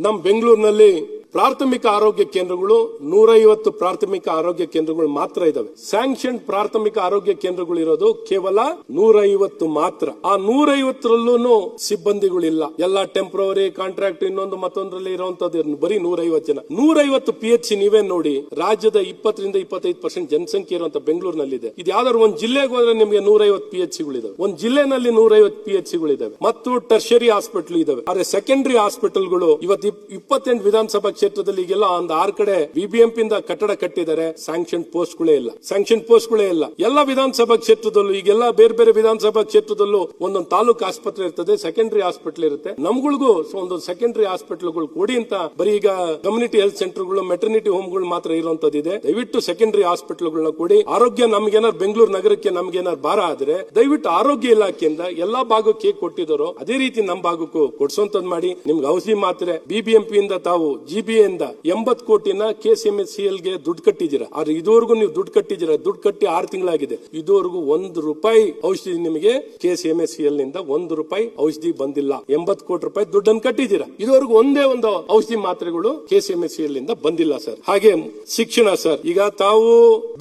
ನಮ್ ಬೆಂಗಳೂರಿನಲ್ಲಿ ಪ್ರಾಥಮಿಕ ಆರೋಗ್ಯ ಕೇಂದ್ರಗಳು 150 ಪ್ರಾಥಮಿಕ ಆರೋಗ್ಯ ಕೇಂದ್ರಗಳು ಮಾತ್ರ ಇದಾವೆ. ಸ್ಯಾಂಕ್ಷನ್ ಪ್ರಾಥಮಿಕ ಆರೋಗ್ಯ ಕೇಂದ್ರಗಳು ಇರೋದು ಕೇವಲ 150 ಮಾತ್ರ. ಆ 150ರಲ್ಲೂ ಸಿಬ್ಬಂದಿಗಳಿಲ್ಲ. ಎಲ್ಲ ಟೆಂಪ್ರವರಿ ಕಾಂಟ್ರಾಕ್ಟ್ ಇನ್ನೊಂದು ಮತ್ತೊಂದರಲ್ಲಿ ಇರುವಂತದ್ದು ಬರೀ 150 ಜನ. 150 PHC ನೀವೇ ನೋಡಿ. ರಾಜ್ಯದ 20-25% ಜನಸಂಖ್ಯೆ ಇರುವಂತ ಬೆಂಗಳೂರಿನಲ್ಲಿದೆ. ಇದು ಯಾವ್ದಾದ್ರು ಒಂದ್ ಜಿಲ್ಲೆಗೆ ಹೋದ್ರೆ ನಿಮಗೆ 150 PHCಗಳಿದಾವೆ. ಒಂದ್ ಜಿಲ್ಲೆನಲ್ಲಿ 150 PHCಗಳಿದಾವೆ ಮತ್ತು ಟರ್ಷರಿ ಹಾಸ್ಪಿಟಲ್ ಇದಾವೆ. ಆದ್ರೆ ಸೆಕೆಂಡರಿ ಹಾಸ್ಪಿಟಲ್ಗಳು ಇವತ್ತು 28 ವಿಧಾನಸಭಾ ಕ್ಷೇತ್ರದಲ್ಲಿ ಈಗೆಲ್ಲ ಒಂದು 6 ಕಡೆ ಬಿಬಿಎಂಪಿ ಇಂದ ಕಟ್ಟಡ ಕಟ್ಟಿದ್ದಾರೆ. ಸ್ಯಾಂಕ್ಷನ್ ಪೋಸ್ಟ್ಗಳೇ ಇಲ್ಲ. ಎಲ್ಲ ವಿಧಾನಸಭಾ ಕ್ಷೇತ್ರದಲ್ಲೂ ಈಗೆಲ್ಲ ಬೇರೆ ಬೇರೆ ವಿಧಾನಸಭಾ ಕ್ಷೇತ್ರದಲ್ಲೂ ಒಂದೊಂದು ತಾಲೂಕು ಆಸ್ಪತ್ರೆ ಇರ್ತದೆ, ಸೆಕೆಂಡರಿ ಹಾಸ್ಪಿಟಲ್ ಇರುತ್ತೆ. ನಮ್ಗಳಿಗೂ ಒಂದು ಸೆಕೆಂಡರಿ ಹಾಸ್ಪಿಟಲ್ಗಳು ಕೊಡಿ ಅಂತ ಬರೀ ಈಗ ಕಮ್ಯುನಿಟಿ ಹೆಲ್ತ್ ಸೆಂಟರ್ಗಳು, ಮೆಟರ್ನಿಟಿ ಹೋಮ್ಗಳು ಮಾತ್ರ ಇರುವಂತದ್ದಿದೆ. ದಯವಿಟ್ಟು ಸೆಕೆಂಡರಿ ಹಾಸ್ಪಿಟಲ್ಗಳನ್ನ ಕೊಡಿ. ಆರೋಗ್ಯ ನಮ್ಗೇನಾದ್ರು ಬೆಂಗಳೂರು ನಗರಕ್ಕೆ ನಮ್ಗೇನಾದ್ರು ಭಾರ ಆದ್ರೆ ದಯವಿಟ್ಟು ಆರೋಗ್ಯ ಇಲಾಖೆಯಿಂದ ಎಲ್ಲಾ ಭಾಗಕ್ಕೆ ಹೇಗೆ ಕೊಟ್ಟಿದ್ದಾರೋ ಅದೇ ರೀತಿ ನಮ್ಮ ಭಾಗಕ್ಕೂ ಕೊಡ್ಸೋಂತದ್ ಮಾಡಿ. ನಿಮ್ಗೆ ಔಷಧಿ ಮಾತ್ರೆ ಬಿಬಿಎಂಪಿ ಇಂದ ತಾವು ಜಿಬಿಎ ಇಂದ 80 ಕೋಟಿನ KCMHCL ಗೆ ದುಡ್ಡು ಕಟ್ಟಿದ್ದೀರಾ. ಆದ್ರೆ ಇದುವರೆಗೂ ನೀವು ದುಡ್ಡು ಕಟ್ಟಿದ್ದೀರಾ. ದುಡ್ಡು ಕಟ್ಟಿ 6 ತಿಂಗಳಾಗಿದೆ. ಇದುವರೆಗೂ 1 ರೂಪಾಯಿ ಔಷಧಿ ನಿಮಗೆ KCMHCL ನಿಂದ 1 ರೂಪಾಯಿ ಔಷಧಿ ಬಂದಿಲ್ಲ. 80 ಕೋಟಿ ರೂಪಾಯಿ ದುಡ್ಡನ್ನು ಕಟ್ಟಿದ್ದೀರಾ. ಇದುವರೆಗೂ ಒಂದೇ ಒಂದು ಔಷಧಿ ಮಾತ್ರೆಗಳು KCMHCL ನಿಂದ ಬಂದಿಲ್ಲ ಸರ್. ಹಾಗೆ ಶಿಕ್ಷಣ ಸರ್, ಈಗ ತಾವು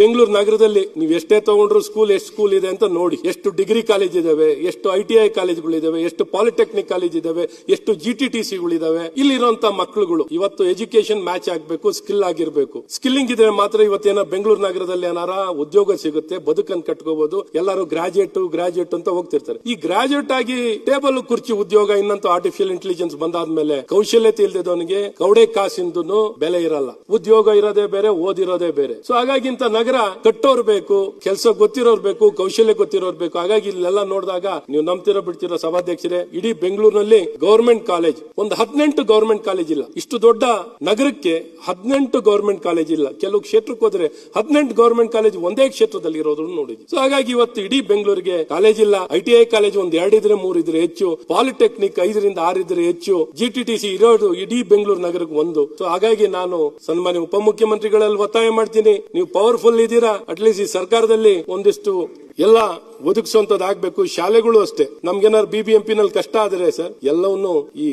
ಬೆಂಗಳೂರು ನಗರದಲ್ಲಿ ನೀವು ಎಷ್ಟೇ ತಗೊಂಡ್ರು ಎಷ್ಟು ಸ್ಕೂಲ್ ಇದೆ ಅಂತ ನೋಡಿ. ಎಷ್ಟು ಡಿಗ್ರಿ ಕಾಲೇಜ್ ಇದಾವೆ, ಎಷ್ಟು ITI ಕಾಲೇಜ್ಗಳು ಇದಾವೆ, ಎಷ್ಟು ಪಾಲಿಟೆಕ್ನಿಕ್ ಕಾಲೇಜ್ ಇದಾವೆ, ಎಷ್ಟು GTTCಗಳಿದಾವೆ. ಇಲ್ಲಿರುವಂತ ಮಕ್ಕಳುಗಳು ಇವತ್ತು ಎಜುಕೇಶನ್ ಮ್ಯಾಚ್ ಆಗಬೇಕು, ಸ್ಕಿಲ್ ಆಗಿರ್ಬೇಕು. ಸ್ಕಿಲ್ಲಿಂಗ್ ಇದ್ರೆ ಮಾತ್ರ ಇವತ್ತೇನ ಬೆಂಗಳೂರು ನಗರದಲ್ಲಿ ಏನಾರ ಉದ್ಯೋಗ ಸಿಗುತ್ತೆ, ಬದುಕನ್ನು ಕಟ್ಕೋಬಹುದು. ಎಲ್ಲರೂ ಗ್ರಾಜುಯೇಟ್ ಅಂತ ಹೋಗ್ತಿರ್ತಾರೆ. ಈ ಗ್ರಾಜುಯೇಟ್ ಆಗಿ ಟೇಬಲ್ ಕುರ್ಚಿ ಉದ್ಯೋಗ ಇನ್ನಂತೂ ಆರ್ಟಿಫಿಷಿಯಲ್ ಇಂಟೆಲಿಜೆನ್ಸ್ ಬಂದಾದ್ಮೇಲೆ ಕೌಶಲ್ಯತೆ ಇಲ್ದಿದ್ದವನಿಗೆ ಕೌಡೆ ಕಾಸಿಂದು ಬೆಲೆ ಇರಲ್ಲ. ಉದ್ಯೋಗ ಇರೋದೇ ಬೇರೆ, ಓದಿರೋದೇ ಬೇರೆ. ಸೊ ಹಾಗಾಗಿ ಇಂತ ನಗರ ಕಟ್ಟೋರ್ ಬೇಕು, ಕೆಲಸ ಗೊತ್ತಿರೋರ್ ಬೇಕು, ಕೌಶಲ್ಯ ಗೊತ್ತಿರೋರ್ ಬೇಕು. ಹಾಗಾಗಿ ಇಲ್ಲೆಲ್ಲ ನೋಡಿದಾಗ ನೀವು ನಂಬ್ತಿರೋ ಬಿಡ್ತಿರೋ ಸಭಾಧ್ಯಕ್ಷರೇ, ಇಡೀ ಬೆಂಗಳೂರಿನಲ್ಲಿ ಗವರ್ಮೆಂಟ್ ಕಾಲೇಜ್ ಒಂದು 18 ಗವರ್ಮೆಂಟ್ ಕಾಲೇಜ್ ಇಲ್ಲ. ಇಷ್ಟು ದೊಡ್ಡ ನಗರಕ್ಕೆ 18 ಗವರ್ಮೆಂಟ್ ಕಾಲೇಜ್ ಇಲ್ಲ. ಕೆಲವು ಕ್ಷೇತ್ರಕ್ಕೆ ಹೋದ್ರೆ 18 ಗವರ್ಮೆಂಟ್ ಕಾಲೇಜ್ ಒಂದೇ ಕ್ಷೇತ್ರದಲ್ಲಿ ಇರೋದನ್ನು ನೋಡಿದ್ವಿ. ಸೊ ಹಾಗಾಗಿ ಇವತ್ತು ಇಡೀ ಬೆಂಗಳೂರಿಗೆ ಕಾಲೇಜ್ ಇಲ್ಲ. ITI ಕಾಲೇಜ್ ಒಂದು 2 ಇದ್ರೆ 3 ಇದ್ರೆ ಹೆಚ್ಚು, ಪಾಲಿಟೆಕ್ನಿಕ್ 5ರಿಂದ 6 ಇದ್ರೆ ಹೆಚ್ಚು, GTTC ಇರೋದು ಇಡೀ ಬೆಂಗಳೂರು ನಗರಕ್ಕೆ 1. ಸೊ ಹಾಗಾಗಿ ನಾನು ಸನ್ಮಾನ್ಯ ಉಪಮುಖ್ಯಮಂತ್ರಿಗಳಲ್ಲಿ ಒತ್ತಾಯ ಮಾಡ್ತೀನಿ, ನೀವು ಪವರ್ಫುಲ್ ಇದ್ದೀರಾ, ಅಟ್ಲೀಸ್ಟ್ ಈ ಸರ್ಕಾರದಲ್ಲಿ ಒಂದಿಷ್ಟು ಎಲ್ಲ ಒದಗಿಸುವಂತದ್ದಾಗಬೇಕು. ಶಾಲೆಗಳು ಅಷ್ಟೇ. ನಮ್ಗೇನಾದ್ರು BBMP ನಲ್ಲಿ ಕಷ್ಟ ಆದರೆ ಸರ್ ಎಲ್ಲವನ್ನೂ ಈ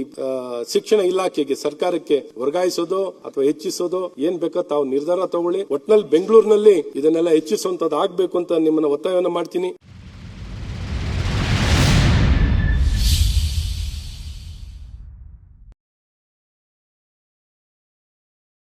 ಶಿಕ್ಷಣ ಇಲಾಖೆಗೆ, ಸರ್ಕಾರಕ್ಕೆ ವರ್ಗಾಯಿಸೋದು ಅಥವಾ ಹೆಚ್ಚಿಸೋದು ಏನ್ ಬೇಕೋ ತಾವು ನಿರ್ಧಾರ ತಗೊಳ್ಳಿ. ಒಟ್ನಲ್ಲಿ ಬೆಂಗಳೂರಿನಲ್ಲಿ ಇದನ್ನೆಲ್ಲ ಹೆಚ್ಚಿಸುವಂತದ್ದಾಗಬೇಕು ಅಂತ ನಿಮ್ಮನ್ನ ಒತ್ತಾಯವನ್ನು ಮಾಡ್ತೀನಿ.